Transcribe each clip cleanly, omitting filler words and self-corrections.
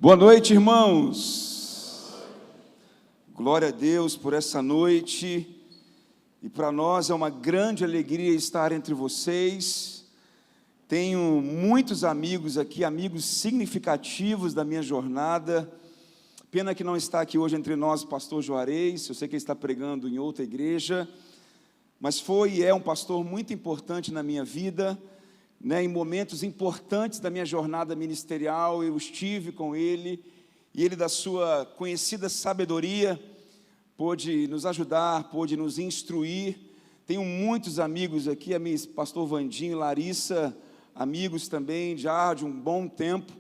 Boa noite, irmãos. Glória a Deus por essa noite. E para nós é uma grande alegria estar entre vocês. Tenho muitos amigos aqui, amigos significativos da minha jornada. Pena que não está aqui hoje entre nós o pastor Juarez. Eu sei que ele está pregando em outra igreja, mas foi e é um pastor muito importante na minha vida. Em momentos importantes da minha jornada ministerial, eu estive com ele, e ele, da sua conhecida sabedoria, pôde nos ajudar, pôde nos instruir. Tenho muitos amigos aqui, pastor Vandinho, Larissa, amigos também, já de um bom tempo.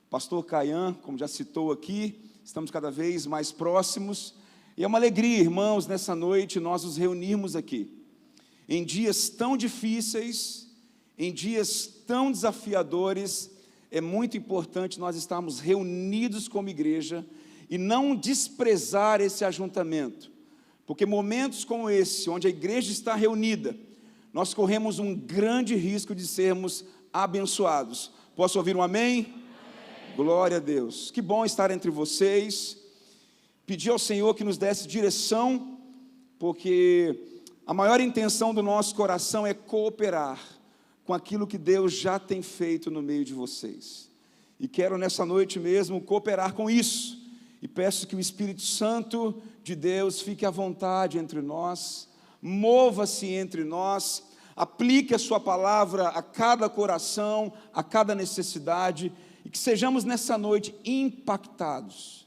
Pastor Caian, como já citou aqui, estamos cada vez mais próximos, e é uma alegria, irmãos, nessa noite nós nos reunirmos aqui, em dias tão difíceis, em dias tão desafiadores. É muito importante nós estarmos reunidos como igreja e não desprezar esse ajuntamento, porque momentos como esse, onde a igreja está reunida, nós corremos um grande risco de sermos abençoados. Posso ouvir um amém? Amém. Glória a Deus. Que bom estar entre vocês. Pedir ao Senhor que nos desse direção, porque a maior intenção do nosso coração é cooperar com aquilo que Deus já tem feito no meio de vocês, e quero nessa noite mesmo cooperar com isso, e peço que o Espírito Santo de Deus fique à vontade entre nós, mova-se entre nós, aplique a sua palavra a cada coração, a cada necessidade, e que sejamos nessa noite impactados,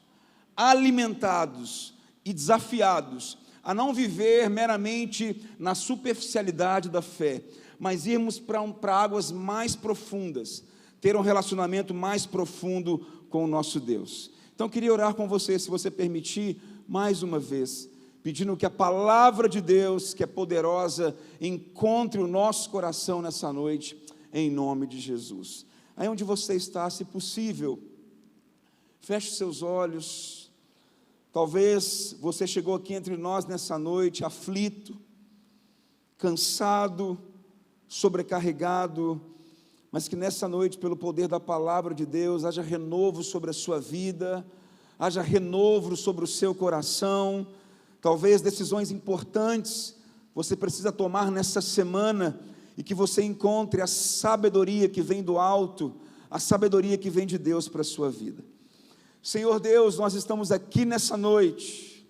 alimentados e desafiados a não viver meramente na superficialidade da fé, mas irmos para águas mais profundas, ter um relacionamento mais profundo com o nosso Deus. Então, queria orar com você, se você permitir, mais uma vez, pedindo que a palavra de Deus, que é poderosa, encontre o nosso coração nessa noite, em nome de Jesus. Aí onde você está, se possível, feche seus olhos. Talvez você chegou aqui entre nós nessa noite, aflito, cansado, sobrecarregado, mas que nessa noite, pelo poder da palavra de Deus, haja renovo sobre a sua vida, haja renovo sobre o seu coração. Talvez decisões importantes você precisa tomar nessa semana, e que você encontre a sabedoria que vem do alto, a sabedoria que vem de Deus para a sua vida. Senhor Deus, nós estamos aqui nessa noite,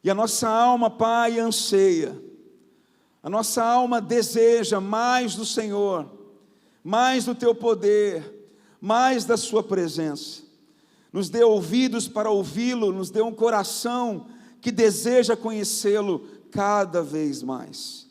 e a nossa alma, Pai, anseia, a nossa alma deseja mais do Senhor, mais do Teu poder, mais da Sua presença. Nos dê ouvidos para ouvi-lo, nos dê um coração que deseja conhecê-lo cada vez mais.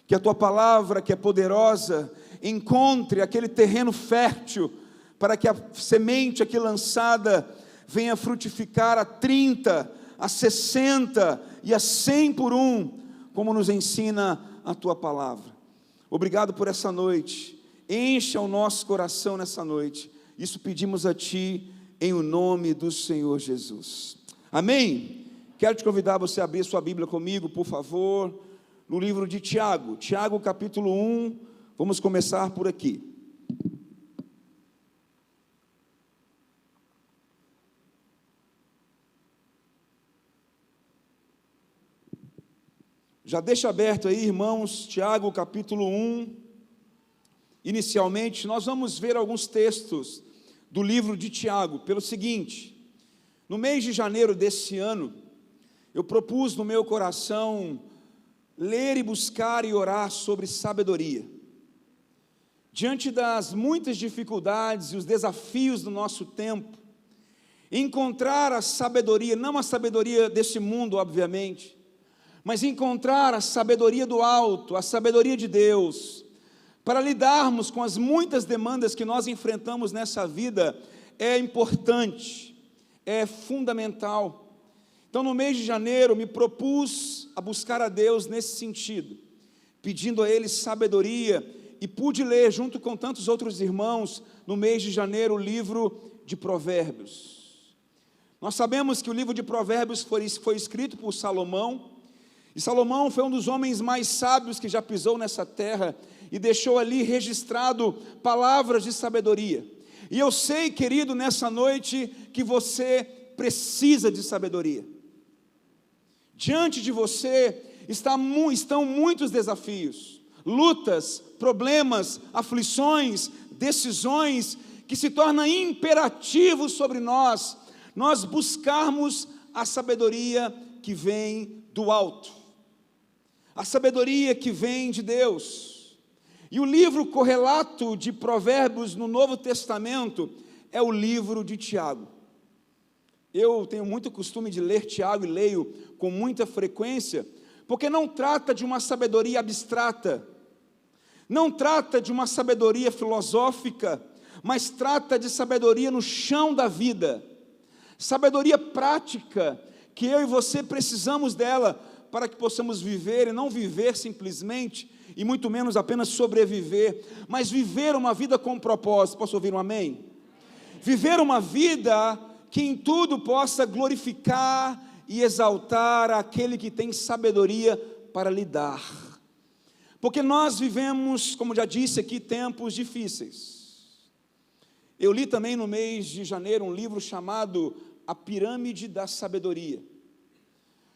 Que a Tua palavra, que é poderosa, encontre aquele terreno fértil, para que a semente aqui lançada venha frutificar a 30, a 60 e a 100 por um, como nos ensina a Tua palavra. Obrigado por essa noite, encha o nosso coração nessa noite, isso pedimos a Ti, em o nome do Senhor Jesus, amém? Quero te convidar a você abrir sua Bíblia comigo, por favor, no livro de Tiago, capítulo 1, vamos começar por aqui. Já deixa aberto aí, irmãos, Tiago capítulo 1, inicialmente, nós vamos ver alguns textos do livro de Tiago, pelo seguinte: no mês de janeiro desse ano, eu propus no meu coração, ler e buscar e orar sobre sabedoria, diante das muitas dificuldades e os desafios do nosso tempo, encontrar a sabedoria, não a sabedoria desse mundo, obviamente, mas encontrar a sabedoria do alto, a sabedoria de Deus, para lidarmos com as muitas demandas que nós enfrentamos nessa vida, é importante, é fundamental. Então, no mês de janeiro, me propus a buscar a Deus nesse sentido, pedindo a Ele sabedoria, e pude ler, junto com tantos outros irmãos, no mês de janeiro, o livro de Provérbios. Nós sabemos que o livro de Provérbios foi escrito por Salomão, e Salomão foi um dos homens mais sábios que já pisou nessa terra, e deixou ali registrado palavras de sabedoria. E eu sei, querido, nessa noite, que você precisa de sabedoria. Diante de você estão muitos desafios, lutas, problemas, aflições, decisões, que se tornam imperativos sobre nós buscarmos a sabedoria que vem do alto, a sabedoria que vem de Deus. E o livro correlato de Provérbios no Novo Testamento é o livro de Tiago. Eu tenho muito costume de ler Tiago e leio com muita frequência, porque não trata de uma sabedoria abstrata, não trata de uma sabedoria filosófica, mas trata de sabedoria no chão da vida, sabedoria prática, que eu e você precisamos dela, para que possamos viver, e não viver simplesmente, e muito menos apenas sobreviver, mas viver uma vida com propósito. Posso ouvir um amém? Viver uma vida que em tudo possa glorificar e exaltar aquele que tem sabedoria para lidar, porque nós vivemos, como já disse aqui, tempos difíceis. Eu li também no mês de janeiro um livro chamado A Pirâmide da Sabedoria,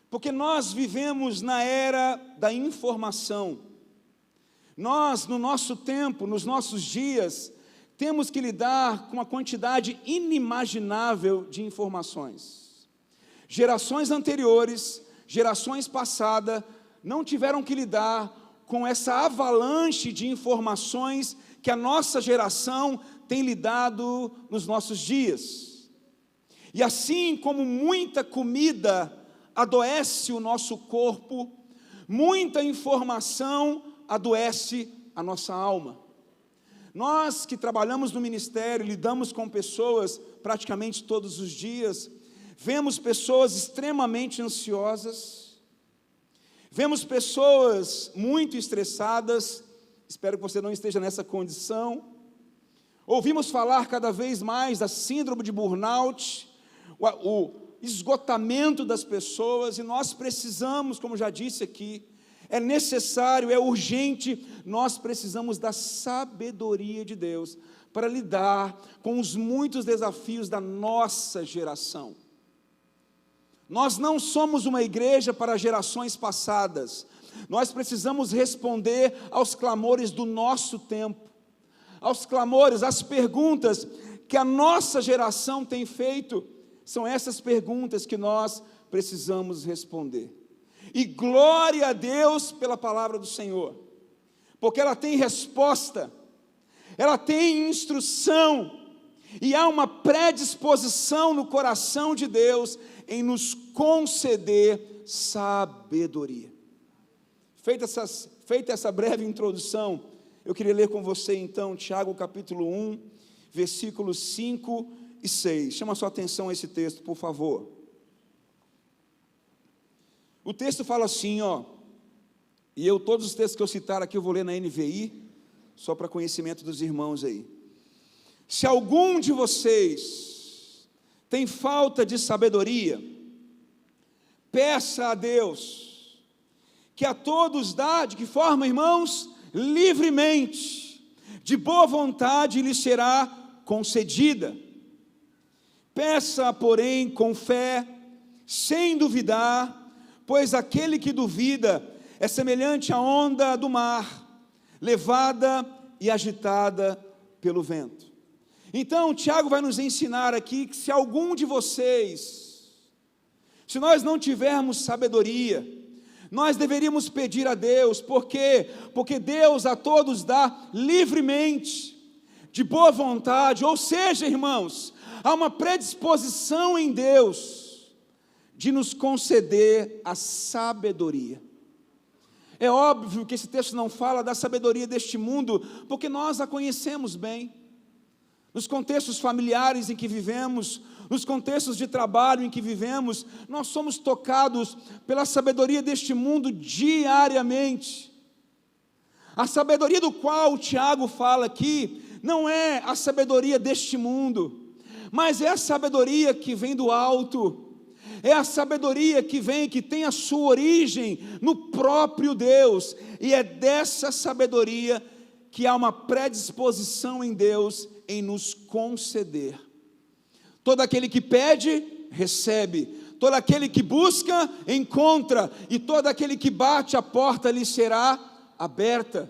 porque nós vivemos na era da informação. Nós, no nosso tempo, nos nossos dias, temos que lidar com uma quantidade inimaginável de informações. Gerações anteriores, gerações passadas, não tiveram que lidar com essa avalanche de informações que a nossa geração tem lidado nos nossos dias. E assim como muita comida adoece o nosso corpo, muita informação adoece a nossa alma. Nós que trabalhamos no ministério, lidamos com pessoas praticamente todos os dias, vemos pessoas extremamente ansiosas, vemos pessoas muito estressadas, espero que você não esteja nessa condição. Ouvimos falar cada vez mais da síndrome de burnout, o esgotamento das pessoas, e nós precisamos, como já disse aqui, é necessário, é urgente, nós precisamos da sabedoria de Deus para lidar com os muitos desafios da nossa geração. Nós não somos uma igreja para gerações passadas, nós precisamos responder aos clamores do nosso tempo, aos clamores, às perguntas que a nossa geração tem feito. São essas perguntas que nós precisamos responder. E glória a Deus pela palavra do Senhor, porque ela tem resposta, ela tem instrução, e há uma predisposição no coração de Deus em nos conceder sabedoria. Feita essa breve introdução, eu queria ler com você então Tiago capítulo 1, versículos 5 e 6. Chama a sua atenção a esse texto, por favor. O texto fala assim, e todos os textos que eu citar aqui eu vou ler na NVI, só para conhecimento dos irmãos aí. Se algum de vocês tem falta de sabedoria, peça a Deus, que a todos dá, de que forma, irmãos? Livremente, de boa vontade lhe será concedida. Peça, porém, com fé, sem duvidar, pois aquele que duvida é semelhante à onda do mar, levada e agitada pelo vento. Então, Tiago vai nos ensinar aqui que se algum de vocês, se nós não tivermos sabedoria, nós deveríamos pedir a Deus. Por quê? Porque Deus a todos dá livremente, de boa vontade, ou seja, irmãos, há uma predisposição em Deus de nos conceder a sabedoria. É óbvio que esse texto não fala da sabedoria deste mundo, porque nós a conhecemos bem. Nos contextos familiares em que vivemos, nos contextos de trabalho em que vivemos, nós somos tocados pela sabedoria deste mundo diariamente. A sabedoria do qual o Tiago fala aqui, não é a sabedoria deste mundo, mas é a sabedoria que vem do alto, é a sabedoria que vem, que tem a sua origem no próprio Deus, e é dessa sabedoria que há uma predisposição em Deus em nos conceder. Todo aquele que pede, recebe. Todo aquele que busca, encontra. E todo aquele que bate, a porta lhe será aberta.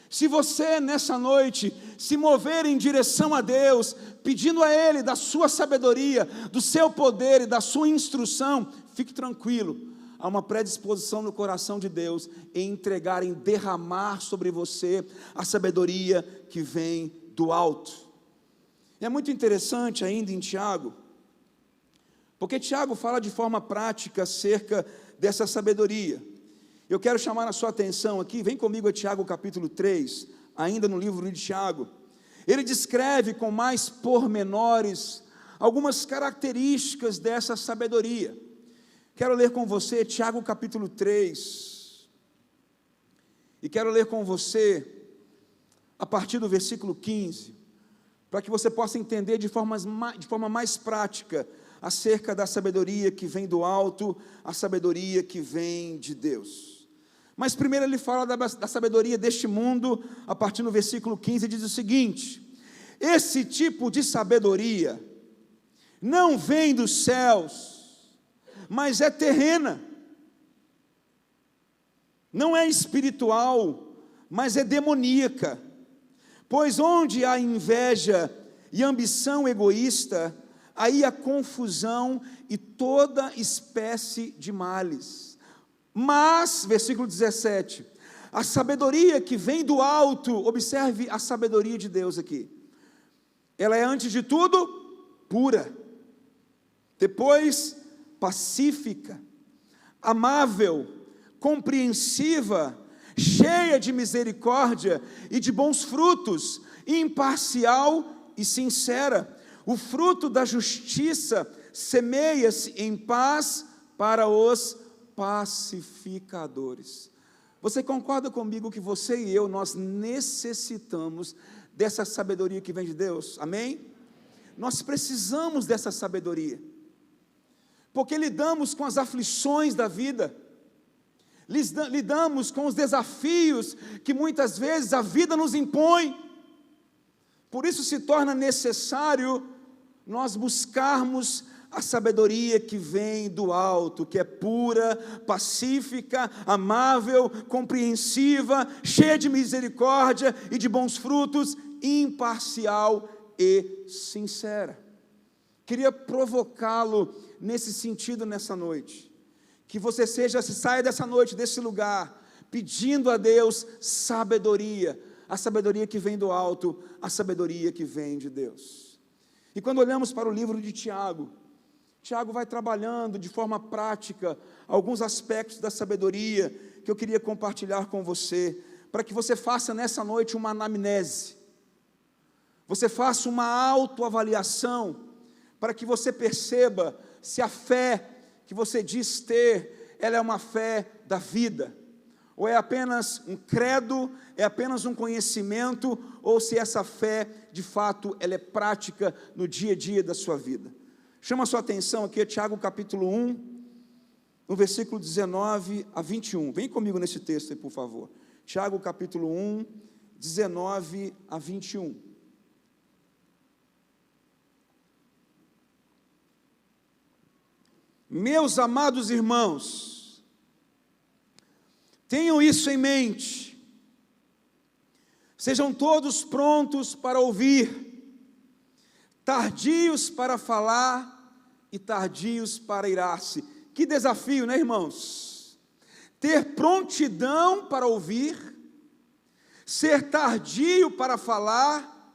Se você nessa noite se mover em direção a Deus, pedindo a Ele da sua sabedoria, do seu poder e da sua instrução, fique tranquilo. Há uma predisposição no coração de Deus em entregar, em derramar sobre você a sabedoria que vem do alto. E é muito interessante ainda em Tiago, porque Tiago fala de forma prática acerca dessa sabedoria. Eu quero chamar a sua atenção aqui, vem comigo a Tiago capítulo 3, ainda no livro de Tiago. Ele descreve com mais pormenores algumas características dessa sabedoria. Quero ler com você Tiago capítulo 3, e quero ler com você a partir do versículo 15, para que você possa entender de forma mais prática acerca da sabedoria que vem do alto, a sabedoria que vem de Deus. Mas primeiro ele fala da sabedoria deste mundo, a partir do versículo 15, diz o seguinte: esse tipo de sabedoria não vem dos céus, mas é terrena, não é espiritual, mas é demoníaca. Pois onde há inveja e ambição egoísta, aí há confusão e toda espécie de males. Mas, versículo 17, a sabedoria que vem do alto, observe a sabedoria de Deus aqui, ela é antes de tudo pura, depois pacífica, amável, compreensiva, cheia de misericórdia e de bons frutos, imparcial e sincera. O fruto da justiça semeia-se em paz para os pacificadores. Você concorda comigo que você e eu, nós necessitamos dessa sabedoria que vem de Deus? Amém? Nós precisamos dessa sabedoria, porque lidamos com as aflições da vida, lidamos com os desafios que muitas vezes a vida nos impõe. Por isso se torna necessário nós buscarmos a sabedoria que vem do alto, que é pura, pacífica, amável, compreensiva, cheia de misericórdia e de bons frutos, imparcial e sincera. Queria provocá-lo nesse sentido nessa noite, que você saia dessa noite, desse lugar, pedindo a Deus sabedoria, a sabedoria que vem do alto, a sabedoria que vem de Deus. E quando olhamos para o livro de Tiago, Tiago vai trabalhando de forma prática alguns aspectos da sabedoria que eu queria compartilhar com você, para que você faça nessa noite uma anamnese, você faça uma autoavaliação, para que você perceba se a fé que você diz ter, ela é uma fé da vida, ou é apenas um credo, é apenas um conhecimento, ou se essa fé, de fato, ela é prática no dia a dia da sua vida. Chama a sua atenção aqui, Tiago capítulo 1, no versículo 19 a 21. Vem comigo nesse texto aí, por favor. Tiago capítulo 1, 19 a 21. Meus amados irmãos, tenham isso em mente, sejam todos prontos para ouvir, tardios para falar e tardios para irar-se. Que desafio, né, irmãos? Ter prontidão para ouvir, ser tardio para falar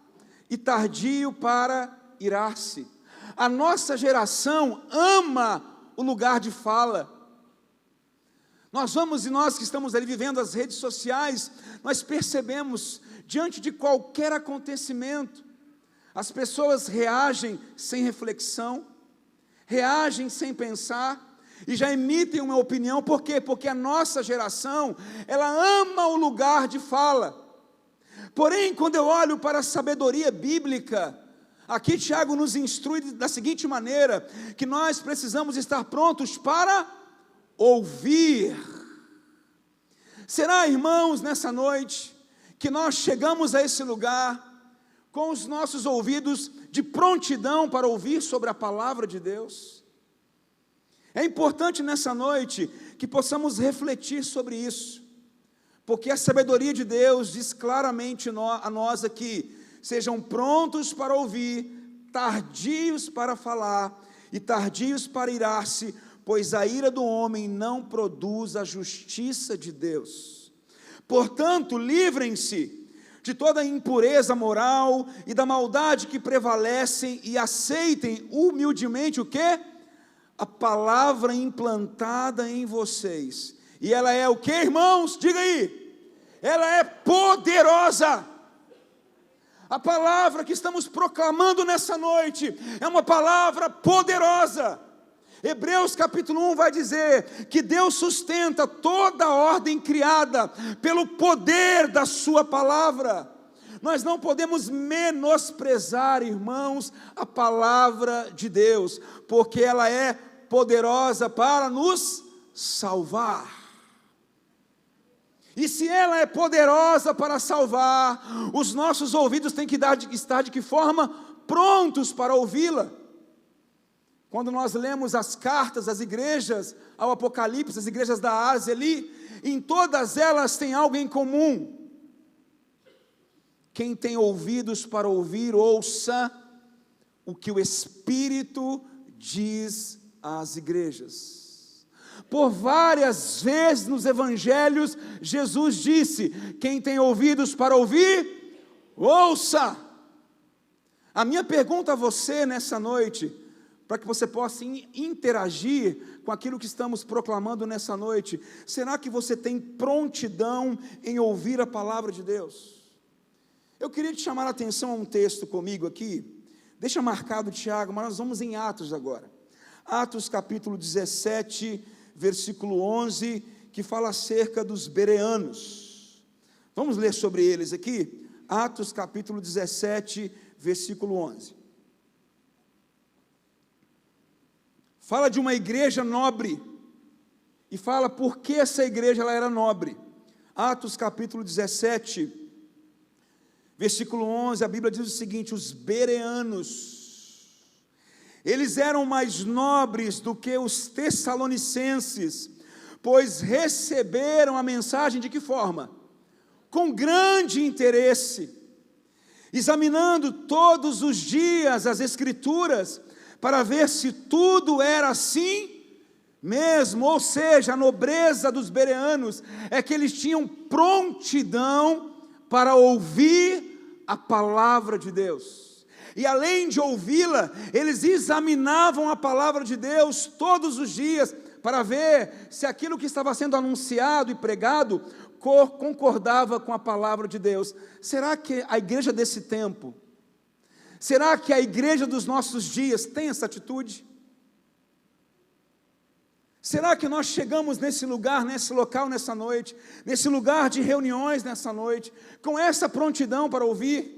e tardio para irar-se. A nossa geração ama o lugar de fala. Nós que estamos ali vivendo as redes sociais, nós percebemos, diante de qualquer acontecimento, as pessoas reagem sem reflexão, reagem sem pensar, e já emitem uma opinião. Por quê? Porque a nossa geração, ela ama o lugar de fala. Porém, quando eu olho para a sabedoria bíblica, aqui Tiago nos instrui da seguinte maneira, que nós precisamos estar prontos para ouvir. Será, irmãos, nessa noite, que nós chegamos a esse lugar com os nossos ouvidos de prontidão para ouvir sobre a palavra de Deus? É importante nessa noite que possamos refletir sobre isso, porque a sabedoria de Deus diz claramente a nós aqui: sejam prontos para ouvir, tardios para falar e tardios para irar-se, pois a ira do homem não produz a justiça de Deus. Portanto, livrem-se de toda impureza moral e da maldade que prevalecem e aceitem humildemente o quê? A palavra implantada em vocês. E ela é o que, irmãos? Diga aí. Ela é poderosa. A palavra que estamos proclamando nessa noite é uma palavra poderosa. Hebreus capítulo 1 vai dizer que Deus sustenta toda a ordem criada pelo poder da sua palavra. Nós não podemos menosprezar, irmãos, a palavra de Deus, porque ela é poderosa para nos salvar. E se ela é poderosa para salvar, os nossos ouvidos têm que estar de que forma? Prontos para ouvi-la. Quando nós lemos as cartas às igrejas, ao Apocalipse, as igrejas da Ásia ali, em todas elas tem algo em comum. Quem tem ouvidos para ouvir, ouça o que o Espírito diz às igrejas. Por várias vezes nos evangelhos, Jesus disse: quem tem ouvidos para ouvir, ouça. A minha pergunta a você nessa noite, para que você possa interagir com aquilo que estamos proclamando nessa noite: será que você tem prontidão em ouvir a palavra de Deus? Eu queria te chamar a atenção a um texto comigo aqui, deixa marcado, Tiago, mas nós vamos em Atos agora. Atos capítulo 17, versículo 11, que fala acerca dos bereanos. Vamos ler sobre eles aqui? Atos capítulo 17, versículo 11. Fala de uma igreja nobre, e fala por que essa igreja ela era nobre. Atos capítulo 17, versículo 11, a Bíblia diz o seguinte: os bereanos, eles eram mais nobres do que os tessalonicenses, pois receberam a mensagem de que forma? Com grande interesse, examinando todos os dias as Escrituras, para ver se tudo era assim mesmo. Ou seja, a nobreza dos bereanos é que eles tinham prontidão para ouvir a palavra de Deus. E além de ouvi-la, eles examinavam a palavra de Deus todos os dias, para ver se aquilo que estava sendo anunciado e pregado concordava com a palavra de Deus. Será que a igreja desse tempo, será que a igreja dos nossos dias tem essa atitude? Será que nós chegamos nesse lugar, nesse local nessa noite, nesse lugar de reuniões nessa noite, com essa prontidão para ouvir?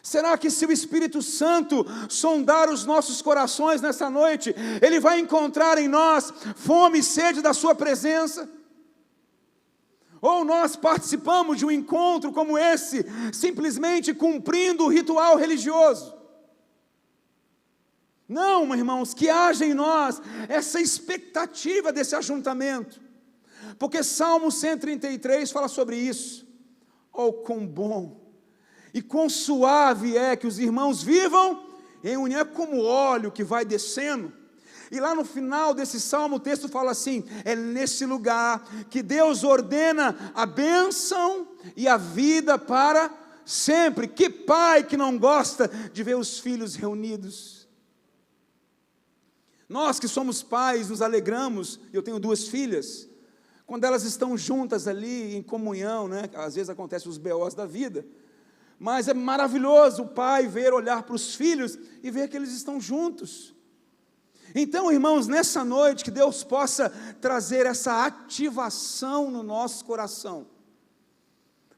Será que se o Espírito Santo sondar os nossos corações nessa noite, Ele vai encontrar em nós fome e sede da sua presença? Ou nós participamos de um encontro como esse, simplesmente cumprindo o ritual religioso? Não, irmãos, que haja em nós essa expectativa desse ajuntamento, porque Salmo 133 fala sobre isso. Oh, quão bom e quão suave é que os irmãos vivam em união, como óleo que vai descendo. E lá no final desse salmo, o texto fala assim: é nesse lugar que Deus ordena a bênção e a vida para sempre. Que pai que não gosta de ver os filhos reunidos? Nós que somos pais nos alegramos. Eu tenho 2 filhas, quando elas estão juntas ali em comunhão, né? Às vezes acontecem os BOs da vida, mas é maravilhoso o pai olhar para os filhos e ver que eles estão juntos. Então, irmãos, nessa noite, que Deus possa trazer essa ativação no nosso coração,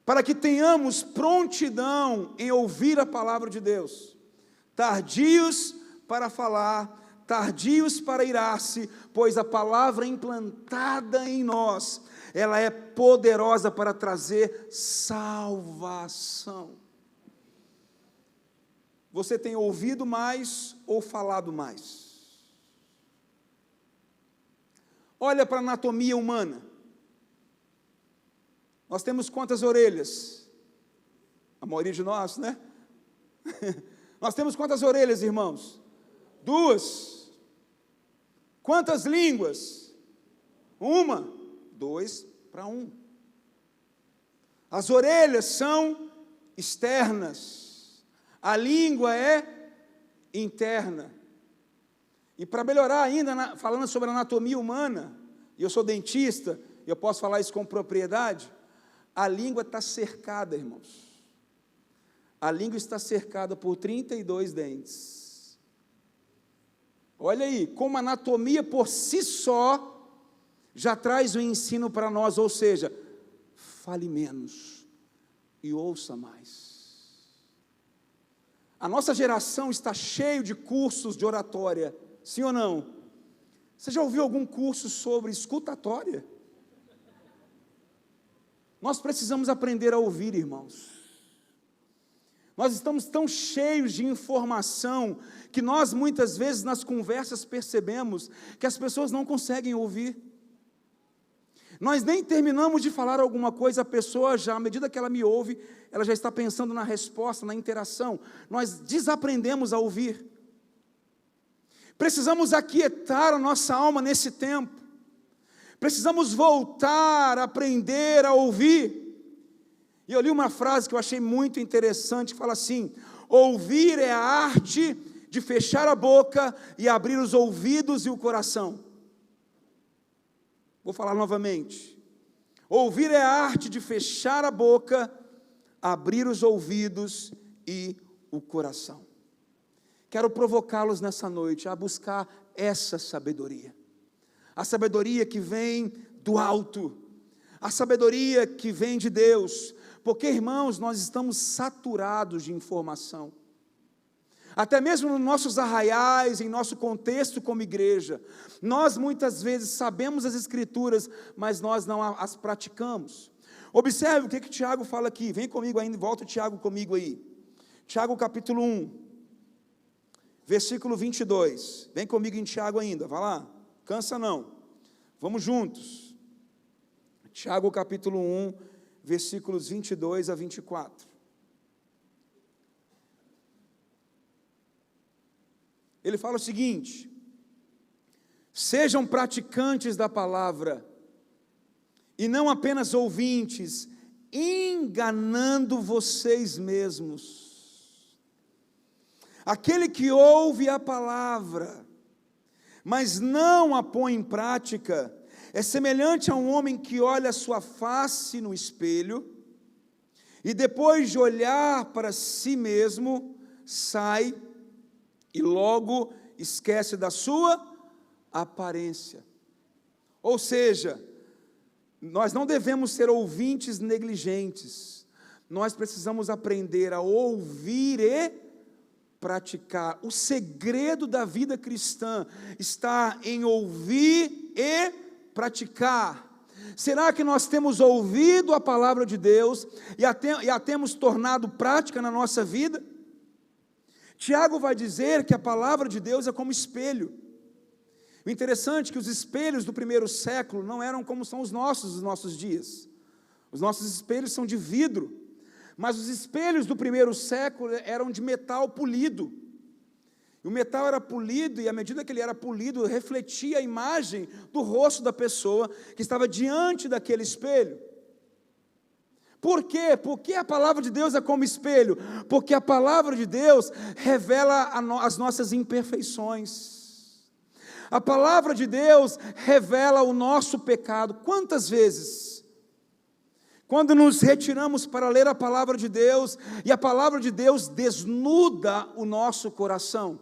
para que tenhamos prontidão em ouvir a palavra de Deus, tardios para falar, tardios para irar-se, pois a palavra implantada em nós, ela é poderosa para trazer salvação. Você tem ouvido mais ou falado mais? Olha para a anatomia humana. Nós temos quantas orelhas? A maioria de nós, né? Nós temos quantas orelhas, irmãos? 2. Quantas línguas? 1. 2 para 1. As orelhas são externas, a língua é interna. E para melhorar ainda, falando sobre a anatomia humana, e eu sou dentista, eu posso falar isso com propriedade, a língua está cercada, irmãos. A língua está cercada por 32 dentes. Olha aí, como a anatomia por si só já traz o ensino para nós, ou seja, fale menos e ouça mais. A nossa geração está cheia de cursos de oratória, sim ou não? Você já ouviu algum curso sobre escutatória? Nós precisamos aprender a ouvir, irmãos. Nós estamos tão cheios de informação, que nós muitas vezes nas conversas percebemos que as pessoas não conseguem ouvir. Nós nem terminamos de falar alguma coisa, a pessoa já, à medida que ela me ouve, ela já está pensando na resposta, na interação. Nós desaprendemos a ouvir. Precisamos aquietar a nossa alma nesse tempo. Precisamos voltar a aprender a ouvir. E eu li uma frase que eu achei muito interessante, que fala assim: ouvir é a arte de fechar a boca e abrir os ouvidos e o coração. Vou falar novamente. Ouvir é a arte de fechar a boca, abrir os ouvidos e o coração. Quero provocá-los nessa noite a buscar essa sabedoria. A sabedoria que vem do alto. A sabedoria que vem de Deus. Porque, irmãos, nós estamos saturados de informação. Até mesmo nos nossos arraiais, em nosso contexto como igreja, nós muitas vezes sabemos as Escrituras, mas nós não as praticamos. Observe o que Tiago fala aqui, vem comigo ainda, volta Tiago comigo aí. Tiago capítulo 1, versículo 22, vem comigo em Tiago ainda, vai lá, cansa não, vamos juntos. Tiago capítulo 1, versículos 22 a 24. Ele fala o seguinte: sejam praticantes da palavra, e não apenas ouvintes, enganando vocês mesmos. Aquele que ouve a palavra, mas não a põe em prática, é semelhante a um homem que olha a sua face no espelho, e depois de olhar para si mesmo, sai e logo esquece da sua aparência. Ou seja, nós não devemos ser ouvintes negligentes, nós precisamos aprender a ouvir e praticar. O segredo da vida cristã está em ouvir e praticar. Será que nós temos ouvido a palavra de Deus e a temos tornado prática na nossa vida? Tiago vai dizer que a palavra de Deus é como espelho. O interessante é que os espelhos do primeiro século não eram como são os nossos dias. Os nossos espelhos são de vidro, mas os espelhos do primeiro século eram de metal polido. E o metal era polido, e à medida que ele era polido, refletia a imagem do rosto da pessoa que estava diante daquele espelho. Por quê? Porque a palavra de Deus é como espelho. Porque a palavra de Deus revela as nossas imperfeições. A palavra de Deus revela o nosso pecado. Quantas vezes, quando nos retiramos para ler a palavra de Deus, e a palavra de Deus desnuda o nosso coração?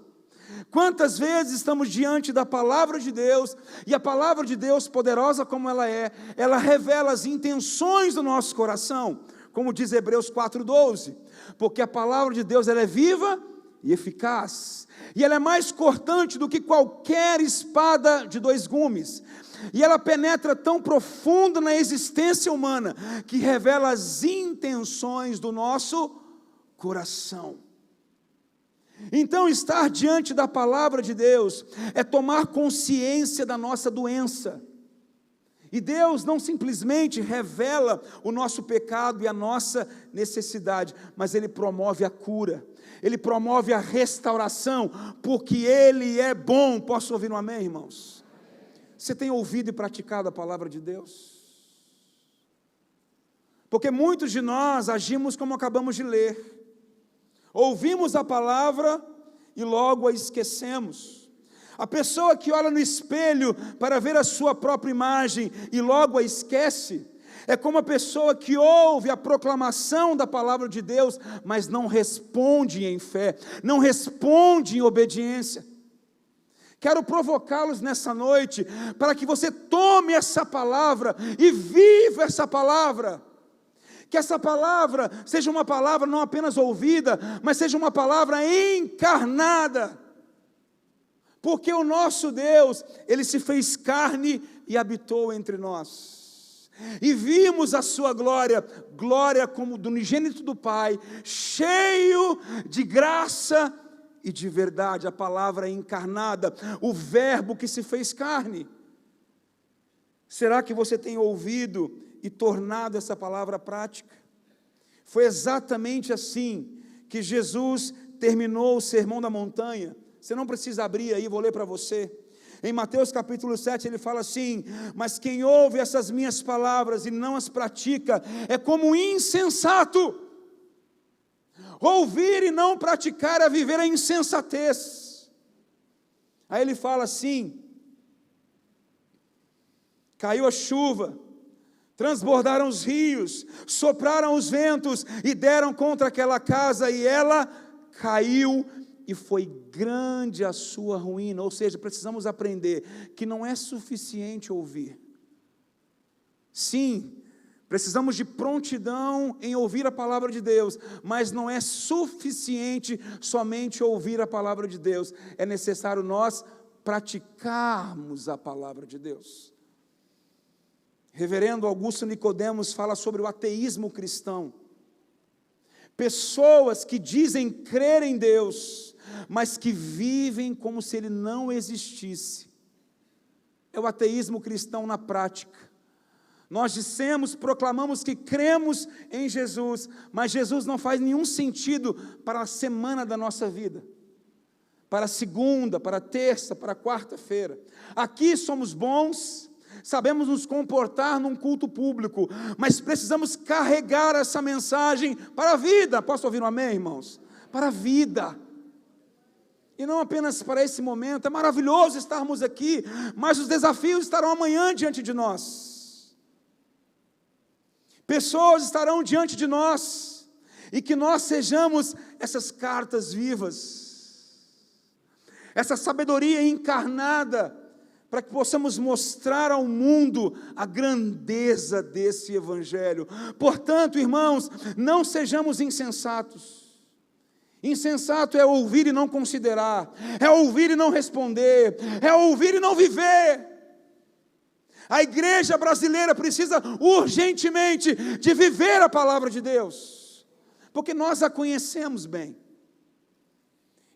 Quantas vezes estamos diante da palavra de Deus, e a palavra de Deus, poderosa como ela revela as intenções do nosso coração, como diz Hebreus 4:12, porque a palavra de Deus ela é viva e eficaz, e ela é mais cortante do que qualquer espada de 2 gumes, e ela penetra tão profundo na existência humana, que revela as intenções do nosso coração. Então, estar diante da palavra de Deus é tomar consciência da nossa doença. E Deus não simplesmente revela o nosso pecado e a nossa necessidade, mas Ele promove a cura, Ele promove a restauração, porque Ele é bom. Posso ouvir um amém, irmãos? Você tem ouvido e praticado a palavra de Deus? Porque muitos de nós agimos como acabamos de ler. Ouvimos a palavra e logo a esquecemos. A pessoa que olha no espelho para ver a sua própria imagem e logo a esquece, é como a pessoa que ouve a proclamação da palavra de Deus, mas não responde em fé, não responde em obediência. Quero provocá-los nessa noite, para que você tome essa palavra e viva essa palavra. Que essa palavra seja uma palavra não apenas ouvida, mas seja uma palavra encarnada. Porque o nosso Deus, Ele se fez carne e habitou entre nós. E vimos a sua glória, glória como do unigênito do Pai, cheio de graça e de verdade. A palavra encarnada, o verbo que se fez carne. Será que você tem ouvido e tornado essa palavra prática? Foi exatamente assim que Jesus terminou o Sermão da Montanha. Você não precisa abrir aí, vou ler para você. Em Mateus capítulo 7 ele fala assim: mas quem ouve essas minhas palavras e não as pratica, é como um insensato. Ouvir e não praticar é viver a insensatez. Aí ele fala assim: caiu a chuva, transbordaram os rios, sopraram os ventos e deram contra aquela casa, e ela caiu, e foi grande a sua ruína. Ou seja, precisamos aprender que não é suficiente ouvir. Sim, precisamos de prontidão em ouvir a palavra de Deus, mas não é suficiente somente ouvir a palavra de Deus. É necessário nós praticarmos a palavra de Deus. Reverendo Augusto Nicodemos fala sobre o ateísmo cristão. Pessoas que dizem crer em Deus, mas que vivem como se Ele não existisse. É o ateísmo cristão na prática. Nós dissemos, proclamamos que cremos em Jesus, mas Jesus não faz nenhum sentido para a semana da nossa vida. Para a segunda, para a terça, para a quarta-feira. Aqui somos bons, sabemos nos comportar num culto público, mas precisamos carregar essa mensagem para a vida. Posso ouvir um amém, irmãos? Para a vida. E não apenas para esse momento. É maravilhoso estarmos aqui, mas os desafios estarão amanhã diante de nós. Pessoas estarão diante de nós, e que nós sejamos essas cartas vivas, essa sabedoria encarnada, para que possamos mostrar ao mundo a grandeza desse evangelho. Portanto, irmãos, não sejamos insensatos. Insensato é ouvir e não considerar, é ouvir e não responder, é ouvir e não viver. A igreja brasileira precisa urgentemente de viver a palavra de Deus, porque nós a conhecemos bem,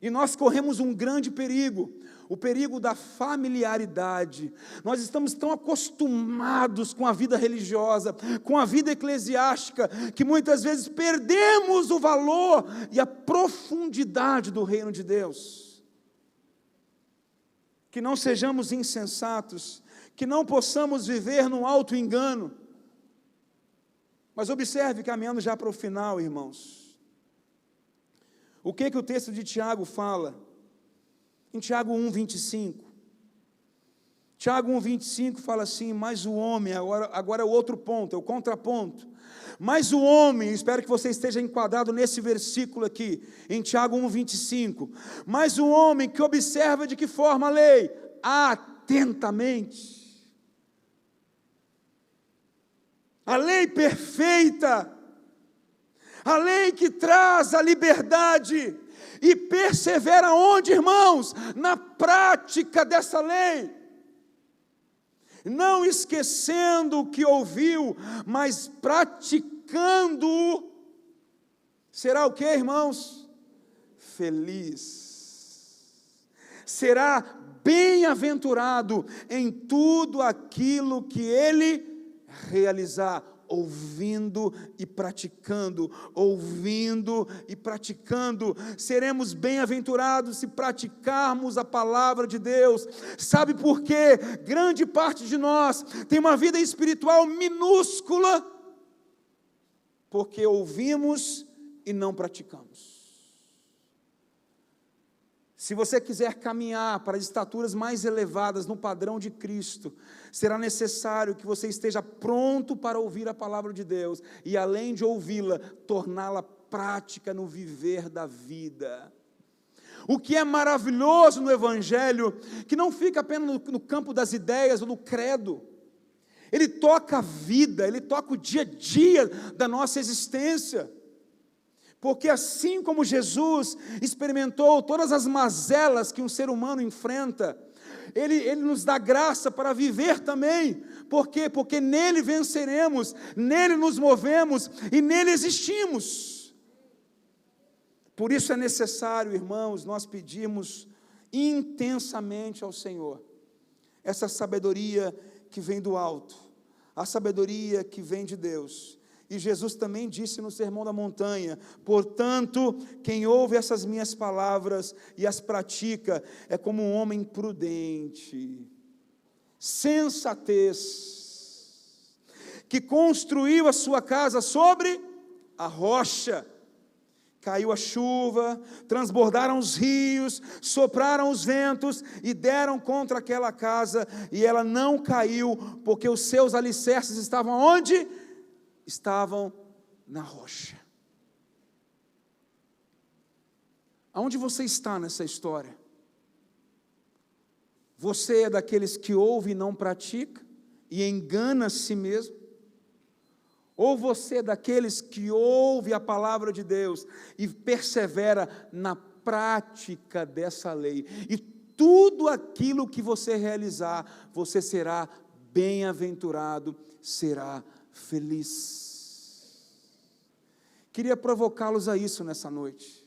e nós corremos um grande perigo, o perigo da familiaridade. Nós estamos tão acostumados com a vida religiosa, com a vida eclesiástica, que muitas vezes perdemos o valor e a profundidade do reino de Deus. Que não sejamos insensatos, que não possamos viver no auto-engano. Mas observe, caminhando já para o final, irmãos, o que o texto de Tiago fala? Em Tiago 1:25, Tiago 1:25 fala assim: mas o homem, agora é o outro ponto, é o contraponto, mas o homem, espero que você esteja enquadrado nesse versículo aqui, em Tiago 1:25, mas o homem que observa de que forma a lei? Atentamente, a lei perfeita, a lei que traz a liberdade, e persevera onde, irmãos? Na prática dessa lei, não esquecendo o que ouviu, mas praticando. Será o que, irmãos? feliz. Será bem-aventurado em tudo aquilo que ele realizar, ouvindo e praticando, ouvindo e praticando. Seremos bem-aventurados se praticarmos a palavra de Deus. Sabe por quê? Grande parte de nós tem uma vida espiritual minúscula, porque ouvimos e não praticamos. Se você quiser caminhar para as estaturas mais elevadas no padrão de Cristo, será necessário que você esteja pronto para ouvir a palavra de Deus e, além de ouvi-la, torná-la prática no viver da vida. O que é maravilhoso no Evangelho, que não fica apenas no campo das ideias ou do credo, ele toca a vida, ele toca o dia a dia da nossa existência. Porque assim como Jesus experimentou todas as mazelas que um ser humano enfrenta, Ele nos dá graça para viver também. Por quê? Porque nele venceremos, nele nos movemos e nele existimos. Por isso é necessário, irmãos, nós pedirmos intensamente ao Senhor essa sabedoria que vem do alto, a sabedoria que vem de Deus. E Jesus também disse no Sermão da Montanha: portanto, quem ouve essas minhas palavras e as pratica, é como um homem prudente, sensatez, que construiu a sua casa sobre a rocha. Caiu a chuva, transbordaram os rios, sopraram os ventos e deram contra aquela casa, e ela não caiu, porque os seus alicerces estavam onde? Estavam na rocha. Aonde você está nessa história? Você é daqueles que ouve e não pratica, e engana a si mesmo? Ou você é daqueles que ouve a palavra de Deus e persevera na prática dessa lei, e tudo aquilo que você realizar, você será bem-aventurado, será feliz. Queria provocá-los a isso nessa noite.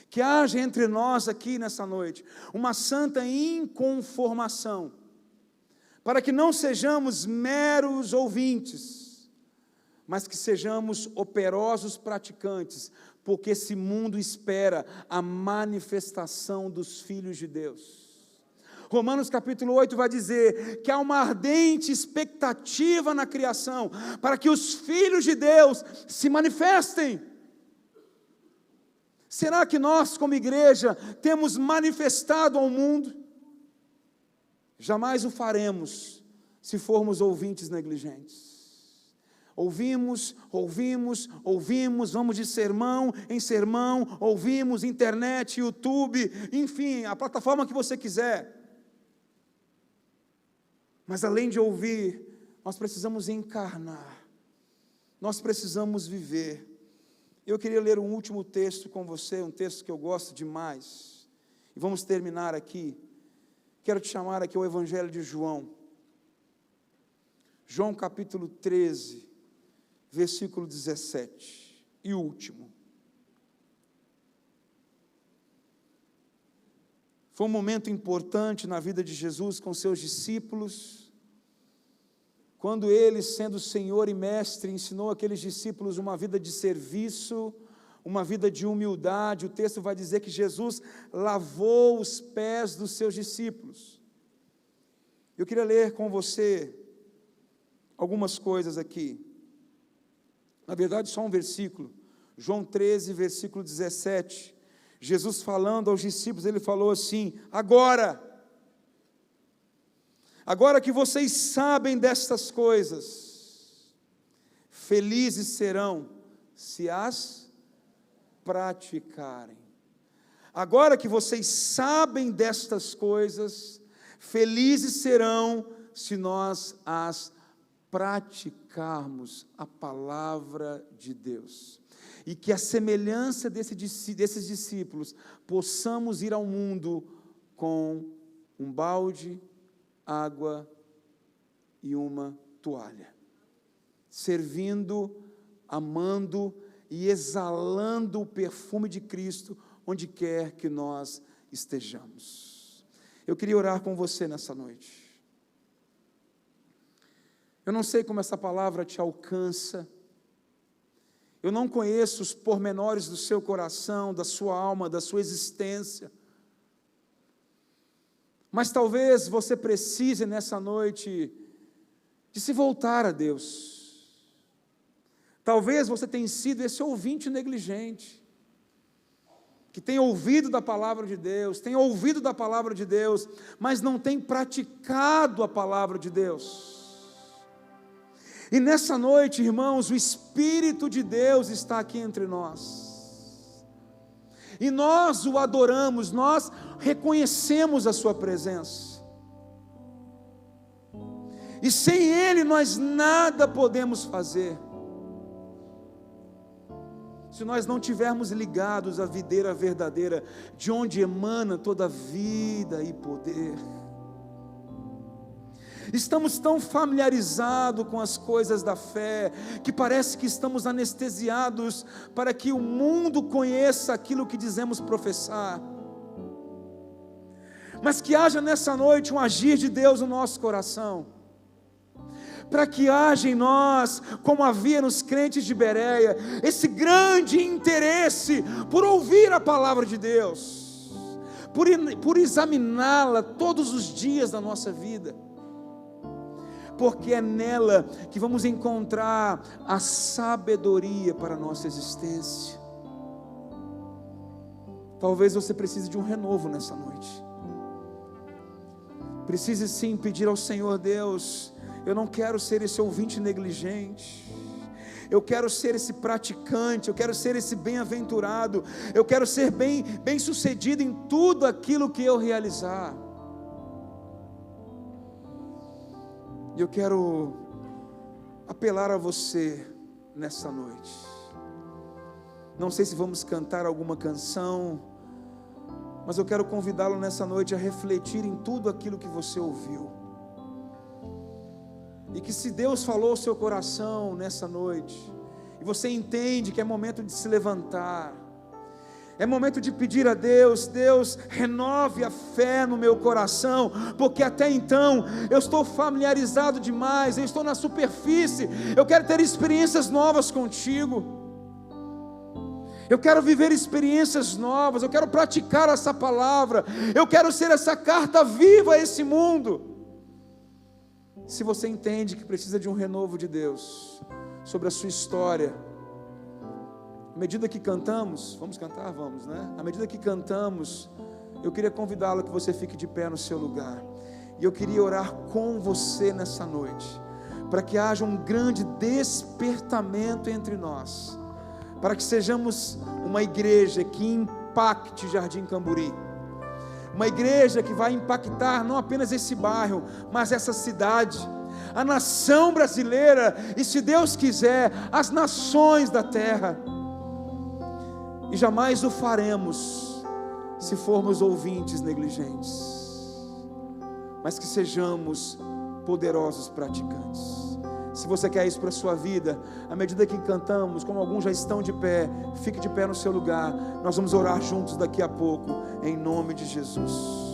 Que haja entre nós aqui nessa noite uma santa inconformação, para que não sejamos meros ouvintes, mas que sejamos operosos praticantes, porque esse mundo espera a manifestação dos filhos de Deus. Romanos capítulo 8 vai dizer que há uma ardente expectativa na criação, para que os filhos de Deus se manifestem. Será que nós, como igreja, temos manifestado ao mundo? Jamais o faremos, se formos ouvintes negligentes. Ouvimos, vamos de sermão em sermão, ouvimos, internet, YouTube, enfim, a plataforma que você quiser. Mas além de ouvir, nós precisamos encarnar, nós precisamos viver. Eu queria ler um último texto com você, um texto que eu gosto demais, e vamos terminar aqui. Quero te chamar aqui ao Evangelho de João, João capítulo 13, versículo 17, e último. Foi um momento importante na vida de Jesus com seus discípulos, quando ele, sendo Senhor e Mestre, ensinou aqueles discípulos uma vida de serviço, uma vida de humildade. O texto vai dizer que Jesus lavou os pés dos seus discípulos. Eu queria ler com você algumas coisas aqui, na verdade só um versículo, João 13, versículo 17, Jesus falando aos discípulos, ele falou assim: agora que vocês sabem destas coisas, felizes serão se as praticarem. Agora que vocês sabem destas coisas, felizes serão se nós as praticarmos, a palavra de Deus. E que a semelhança desses discípulos, possamos ir ao mundo com um balde, água e uma toalha, servindo, amando e exalando o perfume de Cristo onde quer que nós estejamos. Eu queria orar com você nessa noite. Eu não sei como essa palavra te alcança, eu não conheço os pormenores do seu coração, da sua alma, da sua existência, mas talvez você precise nessa noite de se voltar a Deus. Talvez você tenha sido esse ouvinte negligente, que tem ouvido da palavra de Deus, tem ouvido da palavra de Deus, mas não tem praticado a palavra de Deus. E nessa noite, irmãos, o Espírito de Deus está aqui entre nós, e nós o adoramos, nós reconhecemos a sua presença, e sem Ele nós nada podemos fazer, se nós não tivermos ligados à videira verdadeira, de onde emana toda vida e poder. Estamos tão familiarizados com as coisas da fé, que parece que estamos anestesiados para que o mundo conheça aquilo que dizemos professar. Mas que haja nessa noite um agir de Deus no nosso coração, para que haja em nós, como havia nos crentes de Bereia, esse interesse por ouvir a palavra de Deus, por examiná-la todos os dias da nossa vida, porque é nela que vamos encontrar a sabedoria para a nossa existência. Talvez você precise de um renovo nessa noite, precise sim pedir ao Senhor: Deus, eu não quero ser esse ouvinte negligente, eu quero ser esse praticante, eu quero ser esse bem-aventurado, eu quero ser bem sucedido em tudo aquilo que eu realizar. E eu quero apelar a você nessa noite. Não sei se vamos cantar alguma canção, mas eu quero convidá-lo nessa noite a refletir em tudo aquilo que você ouviu. E que se Deus falou ao seu coração nessa noite, e você entende que é momento de se levantar, é momento de pedir a Deus: Deus, renove a fé no meu coração, porque até então eu estou familiarizado demais, eu estou na superfície, eu quero ter experiências novas contigo, eu quero viver experiências novas, eu quero praticar essa palavra, eu quero ser essa carta viva a esse mundo. Se você entende que precisa de um renovo de Deus sobre a sua história, à medida que cantamos, vamos cantar? Vamos, né? À medida que cantamos, eu queria convidá-lo que você fique de pé no seu lugar, e eu queria orar com você nessa noite, para que haja um grande despertamento entre nós, para que sejamos uma igreja que impacte Jardim Camburi, uma igreja que vai impactar não apenas esse bairro, mas essa cidade, a nação brasileira, e se Deus quiser, as nações da terra. E jamais o faremos se formos ouvintes negligentes, mas que sejamos poderosos praticantes. Se você quer isso para a sua vida, à medida que cantamos, como alguns já estão de pé, fique de pé no seu lugar. Nós vamos orar juntos daqui a pouco, em nome de Jesus.